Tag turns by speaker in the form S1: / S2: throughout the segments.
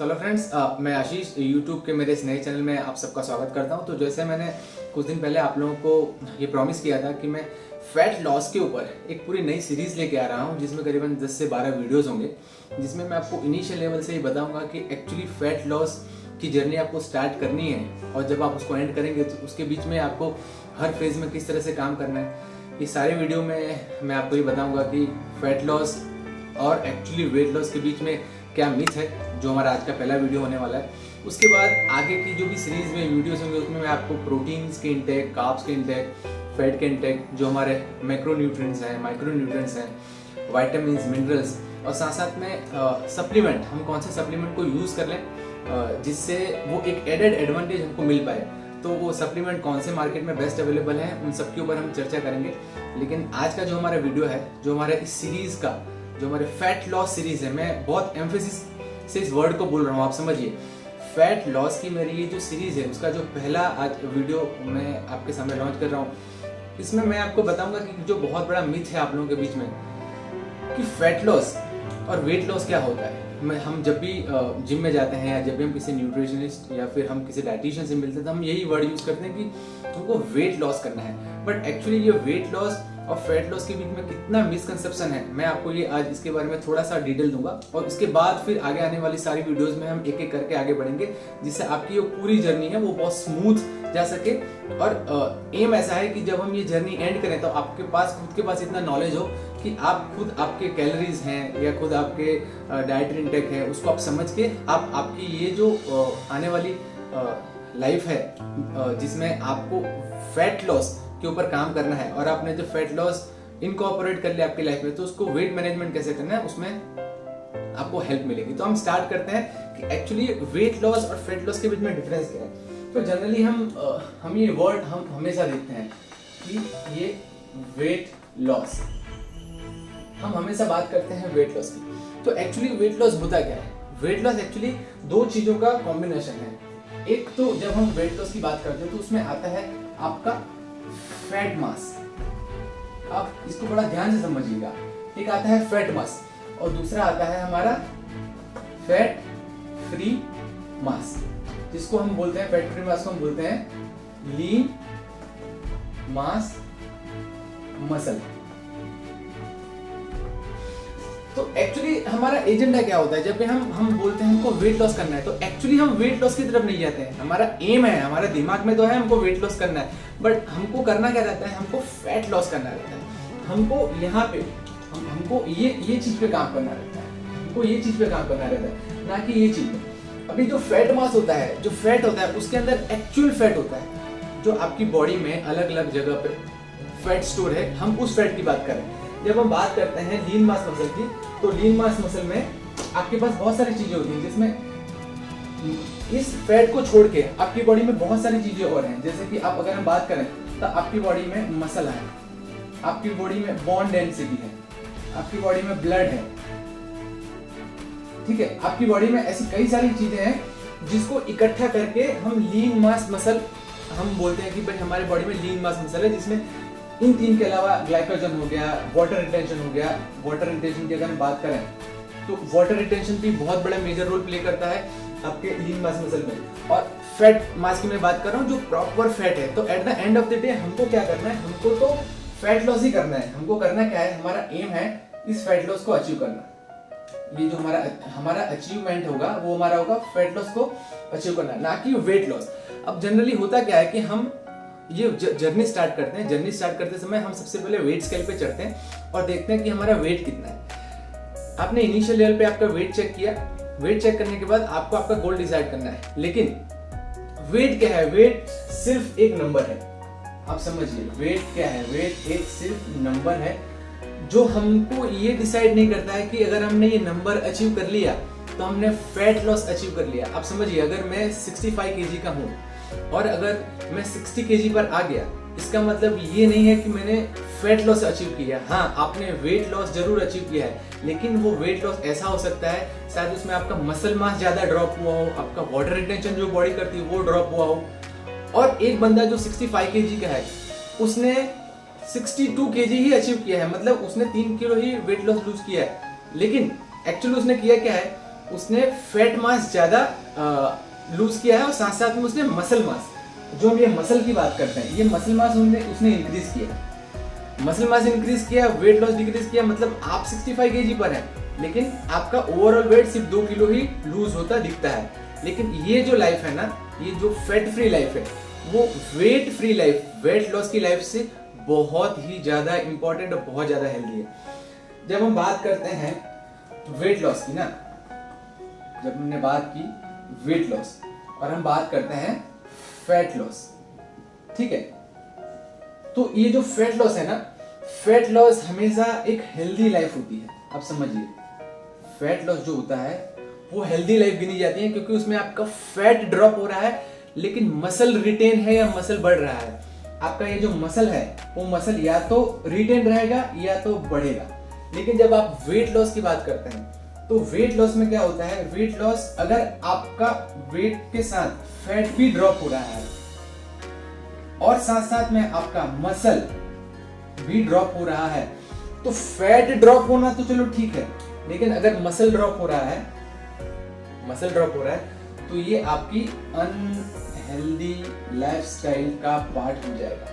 S1: Hello friends, मैं आशीष YouTube के मेरे इस नए चैनल में आप सबका स्वागत करता हूं। तो जैसे मैंने कुछ दिन पहले आप लोगों को ये प्रॉमिस किया था कि मैं फैट लॉस के ऊपर एक पूरी नई सीरीज़ लेके आ रहा हूं, जिसमें करीबन 10 से 12 वीडियोस होंगे, जिसमें मैं आपको इनिशियल लेवल से ही बताऊंगा कि एक्चुअली फैट लॉस की जर्नी आपको स्टार्ट करनी है और जब आप उसको एंड करेंगे तो उसके बीच में आपको हर फेज़ में किस तरह से काम करना है। ये सारे वीडियो में मैं आपको ये बताऊँगा कि फैट लॉस और एक्चुअली वेट लॉस के बीच में क्या मिथ है, जो हमारा आज का पहला वीडियो होने वाला है। उसके बाद आगे की जो भी सीरीज में वीडियोस होंगे उसमें मैं आपको प्रोटीन्स के इंटेक, कार्ब्स के इंटेक, फैट के इंटेक, जो हमारे मैक्रोन्यूट्रिएंट्स हैं, माइक्रोन्यूट्रिएंट्स हैं, विटामिन्स, मिनरल्स और साथ साथ में सप्लीमेंट, हम कौन से सप्लीमेंट को यूज़ कर लें जिससे वो एक एडेड एडवांटेज हमको मिल पाए। तो वो सप्लीमेंट कौन से मार्केट में बेस्ट अवेलेबल हैं, उन सब के ऊपर हम चर्चा करेंगे। लेकिन आज का जो हमारा वीडियो है, जो हमारे इस सीरीज़ का, जो हमारे फैट लॉस सीरीज है, मैं बहुत एम्फेसिस से इस वर्ड को बोल रहा हूँ, आप समझिए। फैट लॉस की मेरी ये जो सीरीज है उसका जो पहला आज वीडियो मैं आपके सामने लॉन्च कर रहा हूँ, इसमें मैं आपको बताऊंगा कि जो बहुत बड़ा मिथ है आप लोगों के बीच में कि फैट लॉस और वेट लॉस क्या होता है। हम जब भी जिम में जाते हैं या जब भी हम किसी न्यूट्रिशनिस्ट या फिर हम किसी डाइटिशियन से मिलते हैं तो हम यही वर्ड यूज करते हैं कि हमको वेट लॉस करना है। बट एक्चुअली ये वेट लॉस और फैट लॉस के बीच में कितना मिसकंसेप्शन है, मैं आपको ये आज इसके बारे में थोड़ा सा डिटेल दूंगा और उसके बाद फिर आगे आने वाली सारी वीडियोस में हम एक एक करके आगे बढ़ेंगे, जिससे आपकी जो पूरी जर्नी है वो बहुत स्मूथ जा सके। और एम ऐसा है कि जब हम ये जर्नी एंड करें तो आपके पास खुद के पास इतना नॉलेज हो कि आप खुद आपके कैलोरीज हैं या खुद आपके डाइट इंटेक है उसको आप समझ के आप आपकी ये जो आने वाली लाइफ है जिसमें आपको फैट लॉस के ऊपर काम करना है और आपने जो फैट लॉस इनकॉर्पोरेट कर लिया आपकी लाइफ में, तो उसको वेट मैनेजमेंट कैसे करना है उसमें आपको हेल्प मिलेगी। तो हम स्टार्ट करते हैं कि एक्चुअली वेट लॉस और फैट लॉस के बीच में डिफरेंस क्या है। तो जनरली हम ये वर्ड हम हमेशा देखते हैं कि ये वेट लॉस, हम हमेशा बात करते हैं वेट लॉस की। तो एक्चुअली वेट लॉस होता क्या है? वेट लॉस एक्चुअली दो चीजों का कॉम्बिनेशन है। एक तो जब हम वेट लॉस की बात करते हैं तो उसमें आता है आपका फैट मास, आप इसको बड़ा ध्यान से समझिएगा। एक आता है फैट मास और दूसरा आता है हमारा फैट फ्री मास, जिसको हम बोलते हैं, फैट फ्री मास को हम बोलते हैं लीन मास मसल। तो एक्चुअली हमारा एजेंडा क्या होता है जब भी हम बोलते हैं हमको वेट लॉस करना है, तो एक्चुअली हम वेट लॉस की तरफ नहीं जाते हैं। हमारा एम है, हमारे दिमाग में तो है हमको वेट लॉस करना है, बट हमको करना क्या रहता है, हमको फैट लॉस करना रहता है। हमको यहाँ पे हमको ये चीज पे काम करना रहता है, हमको ये चीज पे काम करना रहता है, ना कि ये चीज। अभी जो फैट मास होता है, जो फैट होता है उसके अंदर एक्चुअल फैट होता है जो आपकी बॉडी में अलग अलग जगह पे फैट स्टोर है, हम उस फैट की बात करें। जब हम बात करते हैं लीन मास मसल की, तो लीन मास मसल में आपके पास बहुत सारी चीजें होती हैं, जिसमें इस फैट को छोड़ के आपकी बॉडी में बहुत सारी चीजें और हैं। जैसे कि आप अगर हम बात करें तो आपकी बॉडी में मसल है, आपकी बॉडी में बोन डेंसिटी है, आपकी बॉडी में ब्लड है, ठीक है। आपकी बॉडी में ऐसी कई सारी चीजें हैं जिसको इकट्ठा करके हम लीन मास मसल हम बोलते हैं कि भाई हमारी बॉडी में लीन मास मसल है, जिसमें इन तीन के अलावा ग्लाइकोजन हो गया, वाटर रिटेंशन हो गया। वाटर रिटेंशन की अगर हम बात करें तो वाटर रिटेंशन भी बहुत बड़ा मेजर रोल प्ले करता है आपके लीन मास मसल में। और फैट मास की मैं बात कर रहा हूँ जो प्रॉपर फैट है। तो eight the end of the day हमको क्या करना है, हमको तो फैट लॉस ही करना है। हमको करना क्या है, हमारा एम है इस फैट लॉस को अचीव करना। ये जो हमारा अचीवमेंट होगा वो हमारा होगा फैट लॉस को अचीव करना, ना कि वेट लॉस। अब जनरली होता क्या है कि हम ये जर्नी स्टार्ट करते हैं। जर्नी स्टार्ट करते समय हम सबसे पहले वेट स्केल पे चढ़ते हैं और देखते हैं कि हमारा वेट कितना है। आपने इनिशियल लेवल पे आपका वेट चेक किया, वेट चेक करने के बाद आपको आपका गोल डिसाइड करना है। लेकिन वेट क्या है? वेट सिर्फ एक नंबर है, आप समझिए। वेट क्या है? वेट एक सिर्फ नंबर है जो हमको ये डिसाइड नहीं करता है कि अगर हमने ये नंबर अचीव कर लिया तो हमने फैट लॉस अचीव कर लिया। आप समझिए, अगर मैं 65 केजी का हूँ और अगर मैं 60 केजी पर आ गया, इसका मतलब ये नहीं है कि मैंने फैट लॉस अचीव किया। हाँ, आपने वेट लॉस जरूर अचीव किया है, लेकिन वो वेट लॉस ऐसा हो सकता है शायद उसमें आपका मसल मास ज्यादा ड्रॉप हुआ हो, आपका वाटर रिटेंशन जो बॉडी करती है वो ड्रॉप हुआ हो। और एक बंदा जो 65 केजी का है उसने 62 केजी ही अचीव किया है, मतलब उसने 3 किलो ही वेट लॉस लूज किया है। लेकिन एक्चुअली उसने किया क्या है, उसने फैट मास ज़्यादा लूज किया है और साथ साथ में उसने मसल मास, जो हम ये मसल की बात करते हैं, ये मसल मास उसने इंक्रीज किया। मसल मास इंक्रीज किया, वेट लॉस डिक्रीज किया, मतलब आप 65 kg पर है लेकिन आपका ओवरऑल वेट सिर्फ 2 किलो ही लूज होता दिखता है। लेकिन ये जो लाइफ है ना, ये जो फैट फ्री लाइफ है, वो weight free life, weight loss की लाइफ से बहुत ही ज़्यादा इंपॉर्टेंट और बहुत ज़्यादा हेल्दी है। जब हम बात करते हैं वेट लॉस की ना, जब हमने बात की वेट लॉस और हम बात करते हैं फैट लॉस, ठीक है, तो ये जो फैट लॉस है ना, फैट लॉस हमेशा एक हेल्दी लाइफ होती है। आप समझिए, फैट लॉस जो होता है वो हेल्दी लाइफ गिनी जाती है, क्योंकि उसमें आपका फैट ड्रॉप हो रहा है लेकिन मसल रिटेन है या मसल बढ़ रहा है। आपका ये जो मसल है वो मसल या तो रिटेन रहेगा या तो बढ़ेगा। लेकिन जब आप वेट लॉस की बात करते हैं तो वेट लॉस में क्या होता है, वेट लॉस अगर आपका वेट के साथ फैट भी ड्रॉप हो रहा है और साथ साथ में आपका मसल भी ड्रॉप हो रहा है, तो फैट ड्रॉप होना तो चलो ठीक है, लेकिन अगर मसल ड्रॉप हो रहा है तो ये आपकी अनहेल्दी लाइफस्टाइल का पार्ट हो जाएगा।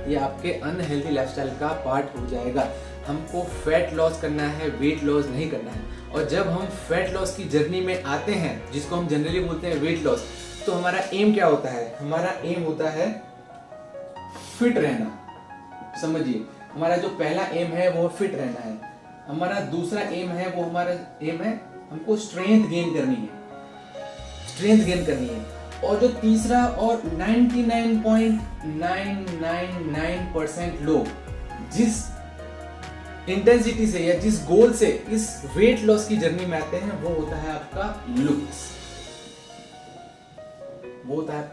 S1: ये आपके अनहेल्दी लाइफस्टाइल का पार्ट हो जाएगा। हमको फैट लॉस करना है, वेट लॉस नहीं करना है। और जब हम फैट लॉस की जर्नी में आते हैं, जिसको हम जनरली बोलते हैं वेट लॉस, तो हमारा एम क्या होता है? हमारा एम होता है फिट रहना। समझिए, हमारा जो पहला एम है वो फिट रहना है। हमारा दूसरा एम है, वो हमारा एम है हमको स्ट्रेंथ गेन करनी है, और जो तीसरा और 99.999% लोग जिस इंटेंसिटी से या जिस गोल से इस वेट लॉस की जर्नी में आते हैं, वो होता है आपका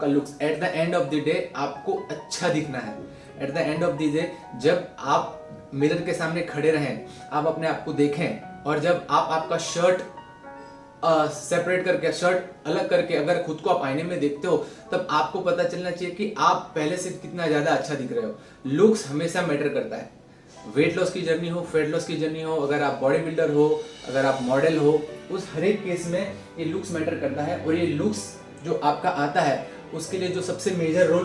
S1: looks. Eight the end of the day आपको अच्छा दिखना है। Eight the end of the day जब आप मिरर के सामने खड़े रहें, आप अपने आप को देखें, और जब आप आपका शर्ट सेपरेट करके, शर्ट अलग करके अगर खुद को आप आईने में देखते हो, तब आपको पता चलना चाहिए कि आप पहले से कितना ज्यादा अच्छा दिख रहे हो। लुक्स हमेशा मैटर करता है। वेट लॉस की जर्नी हो, फैट लॉस की जर्नी हो, अगर आप बॉडी बिल्डर हो, अगर आप मॉडल हो, उस हर एक केस में ये लुक्स मैटर करता है। और ये लुक्स जो आपका आता है, उसके लिए जो सबसे मेजर रोल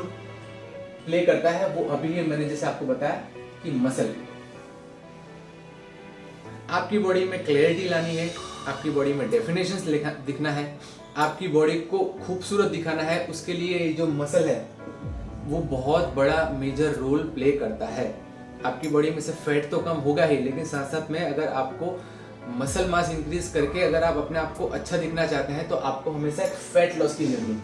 S1: प्ले करता है, वो अभी ये मैंने जैसे आपको बताया कि मसल। आपकी बॉडी में क्लैरिटी लानी है, आपकी बॉडी में डेफिनेशंस दिखना है, आपकी बॉडी को खूबसूरत दिखाना है, उसके लिए जो मसल है वो बहुत बड़ा मेजर रोल प्ले करता है। आपकी बॉडी में से फैट तो कम होगा ही, लेकिन साथ साथ में अगर आपको मसल मास इंक्रीज करके अगर आप अपने आप को अच्छा दिखना चाहते हैं, तो आपको हमेशा एक फैट लॉस की जर्नी,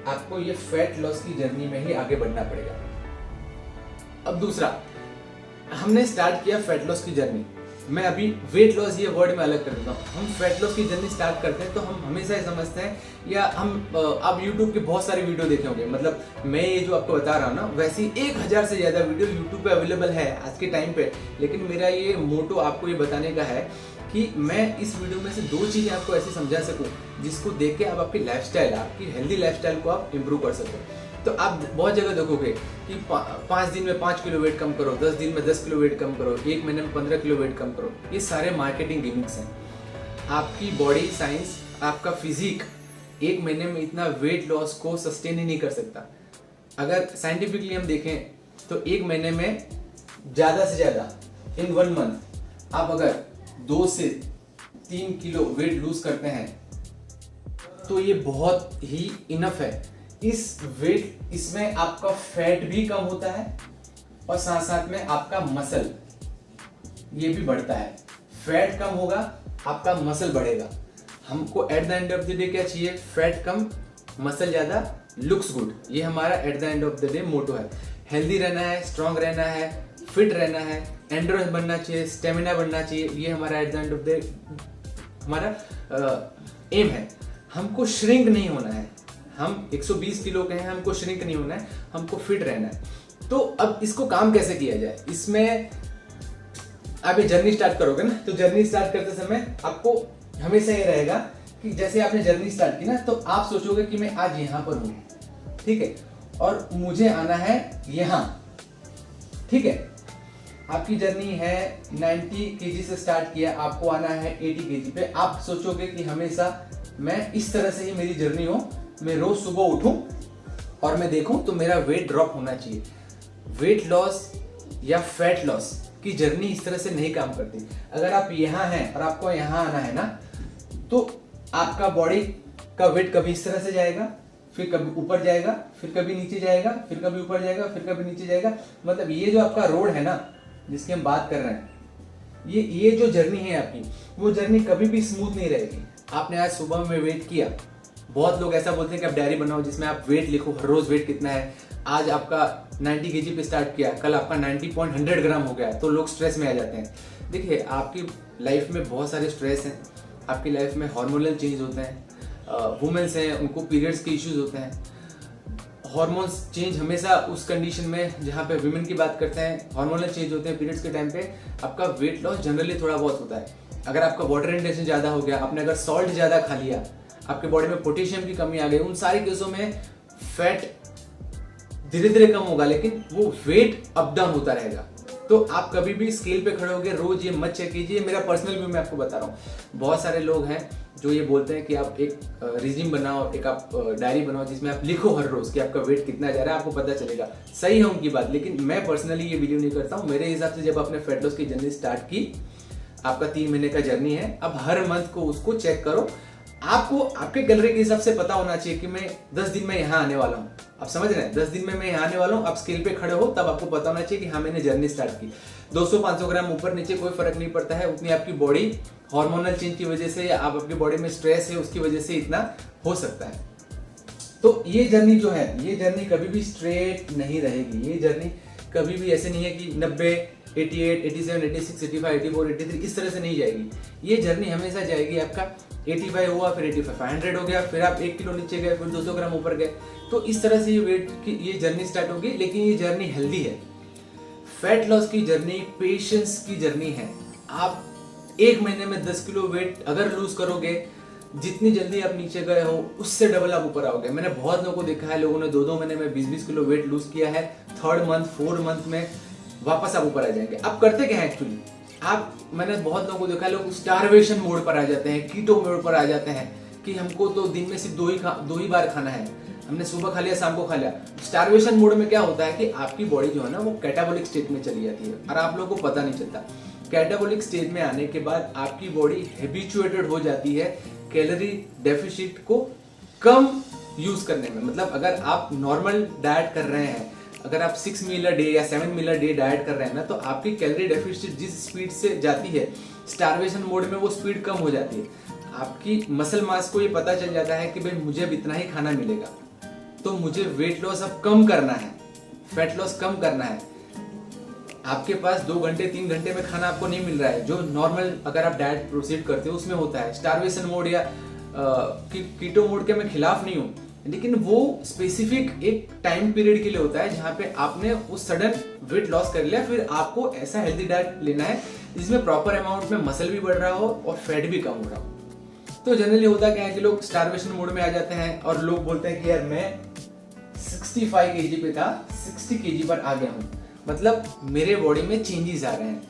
S1: आपको ये फैट लॉस की जर्नी में ही आगे बढ़ना पड़ेगा। अब दूसरा, हमने स्टार्ट किया फैट लॉस की जर्नी। मैं अभी वेट लॉस ये वर्ड में अलग कर देता हूँ। हम फैट लॉस की जर्नी स्टार्ट करते हैं तो हम हमेशा ये समझते हैं, या हम आप YouTube के बहुत सारे वीडियो देखे होंगे, मतलब मैं ये जो आपको बता रहा हूँ ना, वैसे 1000 से ज़्यादा वीडियो YouTube पे अवेलेबल है आज के टाइम पे। लेकिन मेरा ये मोटो आपको ये बताने का है कि मैं इस वीडियो में से 2 चीज़ें आपको ऐसे समझा सकूँ जिसको देख के आप आपकी लाइफस्टाइल, आपकी हेल्दी लाइफस्टाइल को आप इम्प्रूव कर सको। तो आप बहुत जगह देखोगे कि 5 दिन में 5 किलो वेट कम करो, 10 दिन में 10 किलो वेट कम करो, 1 महीने में 15 किलो वेट कम करो। ये सारे मार्केटिंग गिमिक्स हैं। आपकी बॉडी साइंस, आपका फिजिक 1 महीने में इतना वेट लॉस को सस्टेन ही नहीं कर सकता। अगर साइंटिफिकली हम देखें तो 1 महीने में ज़्यादा से ज़्यादा इन 1 मंथ आप अगर 2 से 3 किलो वेट लूज करते हैं तो ये बहुत ही इनफ है। इसमें आपका फैट भी कम होता है और साथ साथ में आपका मसल ये भी बढ़ता है। फैट कम होगा, आपका मसल बढ़ेगा। हमको at the end of the day क्या चाहिए? फैट कम, मसल ज्यादा, लुक्स गुड। ये हमारा at the end of the day motto है। हेल्दी रहना है, स्ट्रांग रहना है, फिट रहना है, एंड्योरेंस बनना चाहिए, स्टेमिना बनना चाहिए। ये हमारा at the end of the हमारा एम है। हमको श्रिंक नहीं होना है। हम 120 किलो के हैं, हमको श्रिंक नहीं होना है, हमको फिट रहना है। तो अब इसको काम कैसे किया जाए? इसमें आप ये जर्नी स्टार्ट करोगे ना, तो जर्नी स्टार्ट करते समय आपको हमेशा ये रहेगा कि जैसे आपने जर्नी स्टार्ट की ना, तो आप सोचोगे कि मैं आज यहाँ पर हूँ, ठीक है, और मुझे आना है यहाँ, ठीक है। आपकी जर्नी है 90 केजी से स्टार्ट किया, आपको आना है 80 केजी पे। आप सोचोगे कि हमेशा मैं इस तरह से ही मेरी जर्नी हो, मैं रोज सुबह उठूं और मैं देखूं तो मेरा वेट ड्रॉप होना चाहिए। वेट लॉस या फैट लॉस की जर्नी इस तरह से नहीं काम करती। अगर आप यहाँ हैं और आपको यहाँ आना है ना, तो आपका बॉडी का वेट कभी इस तरह से जाएगा, फिर कभी ऊपर जाएगा, फिर कभी नीचे जाएगा, फिर कभी ऊपर जाएगा, फिर कभी नीचे जाएगा। मतलब ये जो आपका रोड है ना जिसकी हम बात कर रहे हैं, ये जो जर्नी है आपकी, वो जर्नी कभी भी स्मूथ नहीं रहेगी। आपने आज सुबह में वेट किया, बहुत लोग ऐसा बोलते हैं कि आप डायरी बनाओ जिसमें आप वेट लिखो, हर रोज वेट कितना है। आज आपका 90 केजी पे स्टार्ट किया, कल आपका 90.100 ग्राम हो गया, तो लोग स्ट्रेस में आ जाते हैं। देखिए, आपकी लाइफ में बहुत सारे स्ट्रेस हैं, आपकी लाइफ में हार्मोनल चेंज होते हैं, वुमेन्स हैं उनको पीरियड्स के इश्यूज होते हैं। हार्मोन्स चेंज हमेशा उस कंडीशन में जहाँ पे विमेन की बात करते हैं, हार्मोनल चेंज होते हैं पीरियड्स के टाइम पे, आपका वेट लॉस जनरली थोड़ा बहुत होता है। अगर आपका वाटर इंटेंशन ज़्यादा हो गया, आपने अगर सॉल्ट ज़्यादा खा लिया, आपके बॉडी में पोटेशियम की कमी आ गई, उन सारे केसों में फैट धीरे धीरे कम होगा, लेकिन वो वेट अप डाउन होता रहेगा। तो आप कभी भी स्केल पे खड़े होगे, रोज ये मत चेक कीजिए। मेरा पर्सनल व्यू मैं आपको बता रहा हूँ। बहुत सारे लोग हैं जो ये बोलते हैं कि आप एक रिज्यूम बनाओ, एक आप डायरी बनाओ जिसमें आप लिखो हर रोज कि आपका वेट कितना जा रहा है, आपको पता चलेगा। सही है उनकी बात, लेकिन मैं पर्सनली ये बिलीव नहीं करता हूँ। मेरे हिसाब से जब आपने फैट लॉस की जर्नी स्टार्ट की, आपका 3 महीने का जर्नी है, अब हर मंथ को उसको चेक करो। आपको आपके कैलोरी के हिसाब से पता होना चाहिए कि मैं 10 दिन में यहाँ आने वाला हूँ। आप समझ रहे हैं, 10 दिन में मैं यहाँ आने वाला हूँ। आप स्केल पे खड़े हो तब आपको पता होना चाहिए कि हाँ, मैंने जर्नी स्टार्ट की। 200-500 ग्राम ऊपर नीचे कोई फर्क नहीं पड़ता है, उतनी आपकी बॉडी हार्मोनल चेंज की वजह से या आप आपकी बॉडी में स्ट्रेस है उसकी वजह से इतना हो सकता है। तो ये जर्नी जो है, ये जर्नी कभी भी स्ट्रेट नहीं रहेगी। ये जर्नी कभी भी ऐसे नहीं है कि 90, 88, 87, 86, 85, 84, 83 इस तरह से नहीं जाएगी। ये जर्नी हमेशा जाएगी आपका 85 हुआ, फिर 85, 500 हो गया, फिर आप 1 किलो नीचे गए, फिर 200 ग्राम ऊपर गए। तो इस तरह से ये वेट की ये जर्नी स्टार्ट होगी, लेकिन ये जर्नी हेल्दी है। फैट लॉस की जर्नी पेशेंस की जर्नी है। आप 1 महीने में 10 किलो वेट अगर लूज करोगे, जितनी जल्दी आप नीचे गए हो उससे डबल आप ऊपर आओगे। मैंने बहुत लोगों को देखा है, लोगों ने 2-2 महीने में 20-20 किलो वेट लूज किया है। 3rd मंथ 4th मंथ में वापस आप ऊपर आ जाएंगे। आप करते क्या है एक्चुअली, मैंने बहुत लोगों को देखा है, लोग स्टारवेशन मोड पर आ जाते हैं, कीटो मोड पर आ जाते हैं कि हमको तो दिन में सिर्फ 2 ही बार खाना है, हमने सुबह खा लिया, शाम को खा लिया। स्टारवेशन मोड में क्या होता है कि आपकी बॉडी जो है ना वो कैटाबॉलिक स्टेट में चली जाती है और आप लोगों को पता नहीं चलता। कैटाबॉलिक स्टेट में आने के बाद आपकी बॉडी हैबिचुएटेड हो जाती है कैलोरी डेफिसिट को कम यूज करने में। मतलब अगर आप नॉर्मल डाइट कर रहे हैं, अगर आप 6 मील अ डे या 7 मील अ डे डाइट कर रहे हैं ना, तो आपकी कैलोरी डेफिसिट जिस स्पीड से जाती है स्टारवेशन मोड में, वो स्पीड कम हो जाती है। आपकी मसल मास को ये पता चल जाता है कि भाई मुझे अब इतना ही खाना मिलेगा, तो मुझे वेट लॉस अब कम करना है, फैट लॉस कम करना है। आपके पास 2 घंटे 3 घंटे में खाना आपको नहीं मिल रहा है, जो नॉर्मल अगर आप डाइट प्रोसीड करते हो उसमें होता है। स्टारवेशन मोड या कीटो मोड के मैं खिलाफ नहीं हूँ, लेकिन वो स्पेसिफिक एक टाइम पीरियड के लिए होता है जहां पे आपने उस सडन वेट लॉस कर लिया। फिर आपको ऐसा हेल्दी डाइट लेना है जिसमें प्रॉपर अमाउंट में मसल भी बढ़ रहा हो और फैट भी कम हो रहा हो। तो जनरली होता क्या है कि लोग स्टारवेशन मोड में आ जाते हैं और लोग बोलते हैं कि यार मैं 65 केजी पे था, 60 केजी पर आ गया हूँ, मतलब मेरे बॉडी में चेंजेस आ रहे हैं।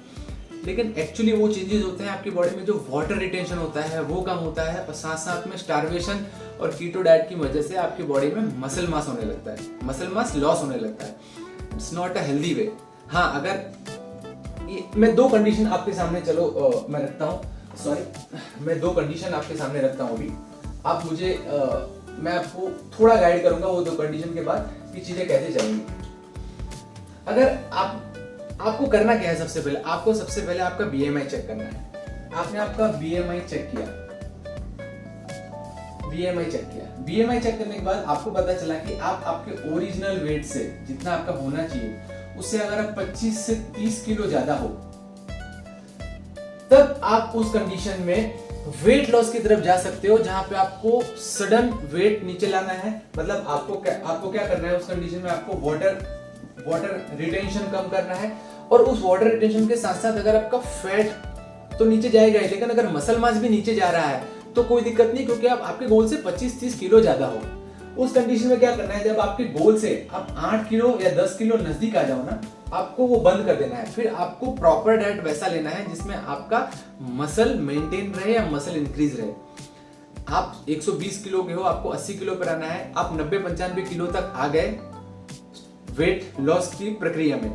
S1: लेकिन एक्चुअली वो चेंजेस होते हैं आपकी बॉडी में जो वाटर रिटेंशन होता है वो कम होता है, और साथ साथ में स्टारवेशन और कीटो डाइट की वजह से आपकी बॉडी में मसल मास होने लगता है, मसल मास लॉस होने लगता है। It's not a healthy way. हाँ, अगर मैं 2 कंडीशन आपके सामने मैं रखता हूँ, मैं 2 कंडीशन आपके सामने रखता हूँ अभी। आप मुझे मैं आपको थोड़ा गाइड करूंगा वो 2 कंडीशन के बाद कि चीजें कैसे चलेंगी। अगर आपको करना क्या है, सबसे पहले आपका BMI चेक करना है। आपने आपका BMI चेक किया, BMI चेक करने के बाद आपको पता चला कि आप आपके ओरिजिनल वेट से जितना आपका होना चाहिए उससे अगर आप 25 से 30 किलो ज्यादा हो, तब आप उस कंडीशन में वेट लॉस की तरफ जा सकते हो, जहां पे आपको सडन वेट नीचे लाना है। मतलब आपको क्या करना है उस कंडीशन में, आपको वाटर रिटेंशन कम करना है, और उस वाटर रिटेंशन के साथ साथ अगर आपका फैट तो नीचे जाएगा ही, लेकिन अगर मसल मास भी नीचे जा रहा है तो कोई दिक्कत नहीं, क्योंकि आप आपके गोल से 25-30 किलो ज्यादा हो। उस कंडीशन में क्या करना है, जब आपके गोल से आप 8 किलो या 10 किलो नजदीक आ जाओ ना, आपको वो बंद कर देना है। फिर आपको प्रॉपर डाइट वैसा लेना है जिसमें आपका मसल मेंटेन रहे या मसल इंक्रीज रहे। आप 120 किलो के हो, आपको 80 किलो पर आना है, आप 90-95 किलो तक आ गए वेट लॉस की प्रक्रिया में,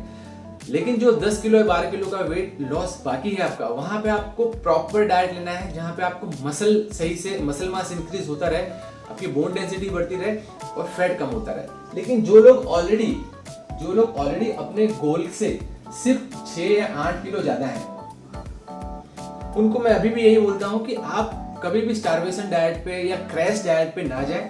S1: लेकिन जो 10 किलो या 12 किलो का वेट लॉस बाकी है आपका, वहां पे आपको प्रॉपर डाइट लेना है जहां पे आपको मसल सही से मसल मास इंक्रीज होता रहे, आपकी बोन डेंसिटी बढ़ती रहे और फैट कम होता रहे। लेकिन जो लोग ऑलरेडी अपने गोल से सिर्फ 6 या 8 किलो ज्यादा हैं, उनको मैं अभी भी यही बोलता हूं कि आप कभी भी स्टारवेशन डाइट पे या क्रैश डाइट पे ना जाएं।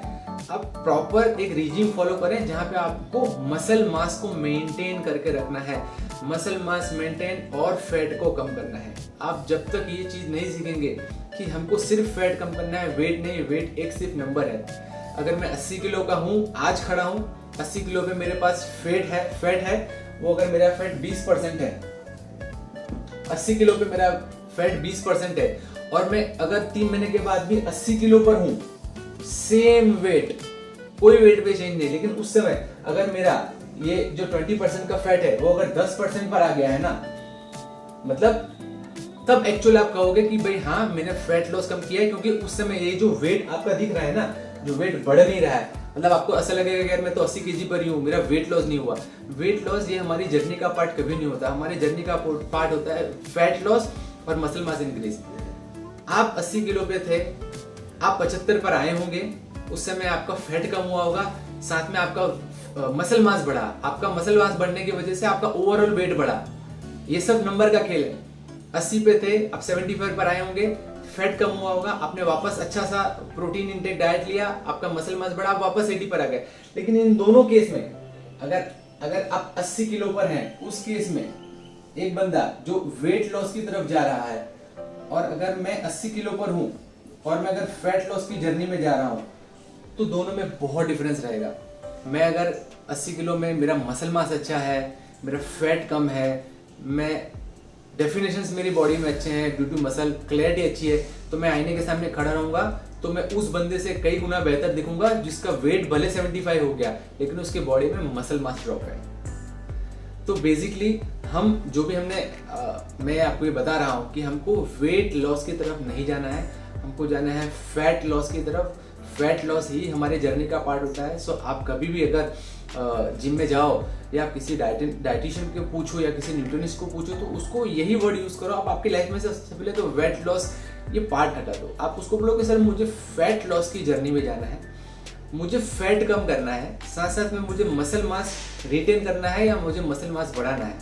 S1: आप प्रॉपर एक रिजीम फॉलो करें जहां पे आपको मसल मास को मेंटेन करके रखना है, मसल मास मेंटेन और फैट को कम करना है। आप जब तक ये चीज नहीं सीखेंगे कि हमको सिर्फ फैट कम करना है, वेट नहीं, वेट एक सिर्फ नंबर है। अगर मैं 80 किलो का हूं, आज खड़ा हूं, 80 किलो पे मेरे पास फैट है, वो अगर मेरा फैट 20% है, 80 किलो पे मेरा फैट 20% है, और मैं अगर 3 महीने के बाद भी 80 किलो पर हूं, सेम वेट, कोई वेट पे चेंज नहीं, लेकिन उस समय अगर मेरा ये जो 20% का फैट है वो अगर 10% पर आ गया है ना, मतलब तब एक्चुअली आप कहोगे कि भाई हाँ मैंने फैट लॉस कम किया है, क्योंकि उस समय ये जो वेट आपका दिख रहा है ना, जो वेट बढ़ नहीं रहा है, मतलब आपको ऐसा लगेगा कि यार मैं तो 80 केजी पर ही हूँ, मेरा वेट लॉस नहीं हुआ। वेट लॉस ये हमारी जर्नी का पार्ट कभी नहीं होता। हमारी जर्नी का पार्ट होता है फैट लॉस और मसल मास इंक्रीज। आप 80 किलो पे थे, आप 75 पर आए होंगे, उस समय आपका फैट कम हुआ होगा, साथ में आपका मसल मास बढ़ा। आपका मसल मास बढ़ने की वजह से आपका ओवरऑल वेट बढ़ा। ये सब नंबर का खेल है। 80 पे थे, अब 75 पर आए होंगे, फैट कम हुआ होगा, आपने वापस अच्छा सा प्रोटीन इंटेक डाइट लिया, आपका मसल मास बढ़ा, आप वापस 80 पर आ गए। लेकिन इन दोनों केस में अगर आप 80 किलो पर हैं, उस केस में एक बंदा जो वेट लॉस की तरफ जा रहा है, और अगर मैं 80 किलो पर हूं और मैं अगर फैट लॉस की जर्नी में जा रहा हूं, तो दोनों में बहुत डिफरेंस रहेगा। मैं अगर 80 किलो में मेरा मसल मास अच्छा है, मेरा फैट कम है, मैं डेफिनेशंस मेरी बॉडी में अच्छे हैं, ड्यू टू मसल क्लैरिटी अच्छी है, तो मैं आईने के सामने खड़ा रहूंगा तो मैं उस बंदे से कई गुना बेहतर दिखूंगा जिसका वेट भले 75 हो गया लेकिन उसके बॉडी में मसल मास ड्रॉप है। तो बेसिकली हम जो भी मैं आपको ये बता रहा हूँ कि हमको वेट लॉस की तरफ नहीं जाना है, हमको जाना है फैट लॉस की तरफ। फैट लॉस ही हमारे जर्नी का पार्ट होता है। सो आप कभी भी अगर जिम में जाओ या आप किसी डाइटिशियन को पूछो या किसी न्यूट्रिशनिस्ट को पूछो, तो उसको यही वर्ड यूज करो। आप आपकी लाइफ में से सबसे पहले तो वेट लॉस ये पार्ट हटा दो। आप उसको बोलो कि सर मुझे फैट लॉस की जर्नी में जाना है, मुझे फैट कम करना है, साथ साथ में मुझे मसल मास रिटेन करना है या मुझे मसल मास बढ़ाना है।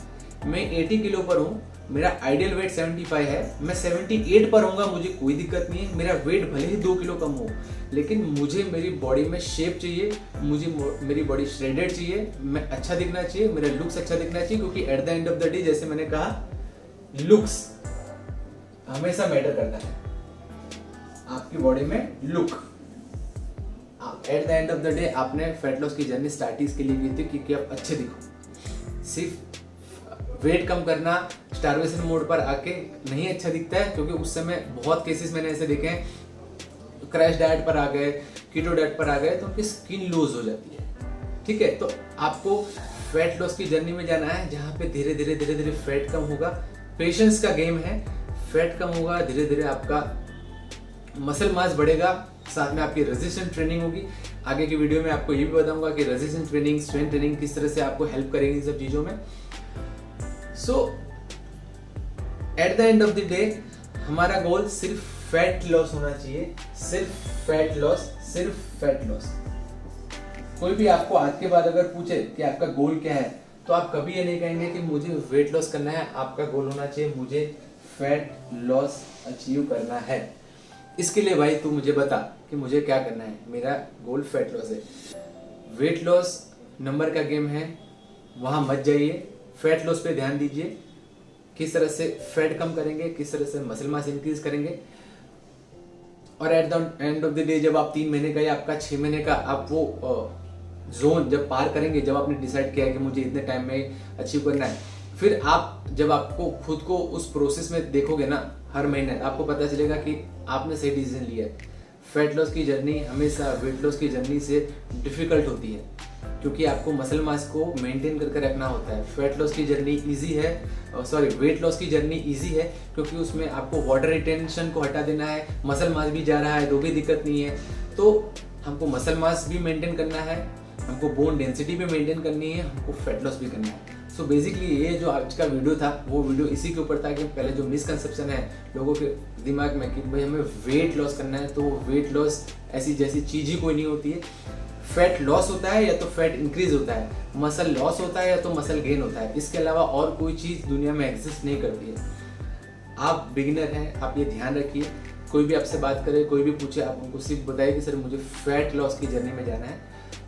S1: मैं 80 किलो पर हूँ, मेरा आइडियल वेट 75 है, मैं 78 पर होऊंगा, मुझे कोई दिक्कत नहीं है। मेरा वेट भले ही 2 किलो कम हो, लेकिन मुझे मेरी बॉडी में शेप चाहिए, मुझे मेरी बॉडी श्रेडेड चाहिए, मैं अच्छा दिखना चाहिए, मेरा लुक्स अच्छा दिखना चाहिए। क्योंकि eight the end of the day, जैसे मैंने कहा, लुक्स हमेशा मैटर करता है। आपकी बॉडी में look, eight the end of the day आपने फैट लॉस की जर्नी स्टार्ट इसके लिए की थी कि आप अच्छे दिखो। सिर्फ वेट कम करना स्टारवेशन मोड पर आके नहीं अच्छा दिखता है, क्योंकि उस समय बहुत केसेस मैंने ऐसे देखे हैं, क्रैश डाइट पर आ गए, कीटो डाइट पर आ गए, तो उनकी स्किन लूज हो जाती है। ठीक है, तो आपको फैट लॉस की जर्नी में जाना है जहाँ पे धीरे धीरे फैट कम होगा। पेशेंस का गेम है, फैट कम होगा, धीरे धीरे आपका मसल मास बढ़ेगा, साथ में आपकी रेजिस्टेंस ट्रेनिंग होगी। आगे की वीडियो में आपको ये भी बताऊंगा कि रेजिस्टेंस ट्रेनिंग, स्ट्रेंथ ट्रेनिंग किस तरह से आपको हेल्प करेगी इन सब चीजों में। So at the end of the day हमारा गोल सिर्फ फैट लॉस होना चाहिए, सिर्फ फैट लॉस, सिर्फ फैट लॉस। कोई भी आपको आज के बाद अगर पूछे कि आपका गोल क्या है, तो आप कभी ये नहीं कहेंगे कि मुझे वेट लॉस करना है। आपका गोल होना चाहिए मुझे फैट लॉस अचीव करना है। इसके लिए भाई तू मुझे बता कि मुझे क्या करना है। मेरा गोल फैट लॉस है। वेट लॉस नंबर का गेम है, वहां मत जाइए। फैट लॉस पे ध्यान दीजिए, किस तरह से फैट कम करेंगे, किस तरह से मसल मास इंक्रीज करेंगे। और eight the end of the day जब आप 3 महीने का या आपका 6 महीने का आप वो जोन जब पार करेंगे, जब आपने डिसाइड किया कि मुझे इतने टाइम में अचीव करना है, फिर आप जब आपको खुद को उस प्रोसेस में देखोगे ना हर महीने, आपको पता चलेगा कि आपने सही डिसीजन लिया है। फैट लॉस की जर्नी हमेशा वेट लॉस की जर्नी से डिफ़िकल्ट होती है, क्योंकि आपको मसल मास को मेंटेन करके रखना होता है। फैट लॉस की जर्नी इजी है, वेट लॉस की जर्नी इजी है, क्योंकि उसमें आपको वाटर रिटेंशन को हटा देना है, मसल मास भी जा रहा है, तो भी दिक्कत नहीं है। तो हमको मसल मास भी मेंटेन करना है, हमको बोन डेंसिटी भी मेंटेन करनी है, हमको फैट लॉस भी करना है। सो बेसिकली ये जो आज का वीडियो था वो वीडियो इसी के ऊपर था कि पहले जो मिसकंसेप्शन है लोगों के दिमाग में कि भाई हमें वेट लॉस करना है, तो वेट लॉस ऐसी जैसी चीज़ ही कोई नहीं होती है। फैट लॉस होता है या तो फैट इंक्रीज होता है, मसल लॉस होता है या तो मसल गेन होता है, इसके अलावा और कोई चीज़ दुनिया में एग्जिस्ट नहीं करती है। आप बिगिनर हैं, आप ये ध्यान रखिए। कोई भी आपसे बात करे, कोई भी पूछे, आप उनको सिर्फ बताइए कि सर मुझे फैट लॉस की जर्नी में जाना है।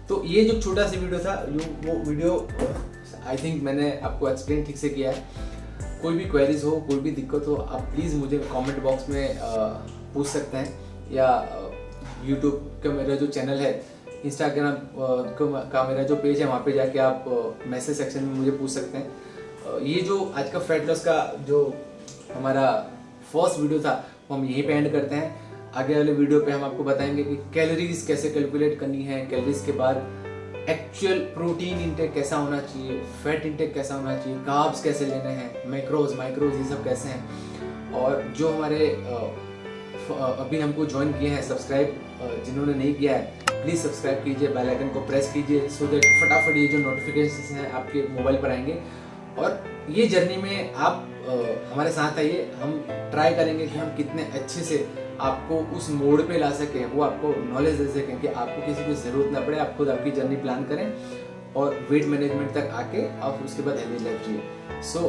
S1: तो ये जो छोटा सा वीडियो था, वो वीडियो आई थिंक मैंने आपको एक्सप्लेन ठीक से किया है। कोई भी क्वेरीज हो, कोई भी दिक्कत हो, आप प्लीज़ मुझे कमेंट बॉक्स में पूछ सकते हैं, या यूट्यूब का मेरा जो चैनल है, इंस्टाग्राम का मेरा जो पेज है, वहाँ पे जाके आप मैसेज सेक्शन में मुझे पूछ सकते हैं। ये जो आज का फैट लॉस का जो हमारा फर्स्ट वीडियो था वो हम यहीं पे एंड करते हैं। आगे वाले वीडियो पे हम आपको बताएंगे कि कैलोरीज कैसे कैलकुलेट करनी है, कैलोरीज के बाद एक्चुअल प्रोटीन इंटेक कैसा होना चाहिए, फैट इंटेक कैसा होना चाहिए, कार्ब्स कैसे लेने हैं, मैक्रोज माइक्रोज ये सब कैसे हैं। और जो हमारे अभी हमको ज्वाइन किए हैं, सब्सक्राइब जिन्होंने नहीं किया है प्लीज़ सब्सक्राइब कीजिए, बेल आइकन को प्रेस कीजिए, सो दैट फटाफट ये जो नोटिफिकेशन हैं आपके मोबाइल पर आएंगे। और ये जर्नी में आप हमारे साथ आइए, हम ट्राई करेंगे कि हम कितने अच्छे से आपको उस मोड़ पे ला सकें, वो आपको नॉलेज दे सकें कि आपको किसी की ज़रूरत ना पड़े, आप खुद आपकी जर्नी प्लान करें और वेट मैनेजमेंट तक आके आप उसके बाद हेल्दी लाइफ जिए। सो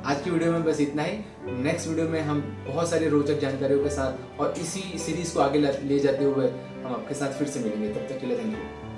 S1: आज की वीडियो में बस इतना ही। नेक्स्ट वीडियो में हम बहुत सारी रोचक जानकारियों के साथ और इसी सीरीज़ को आगे ले जाते हुए हम आपके साथ फिर से मिलेंगे। तब तक के लिए थैंक यू।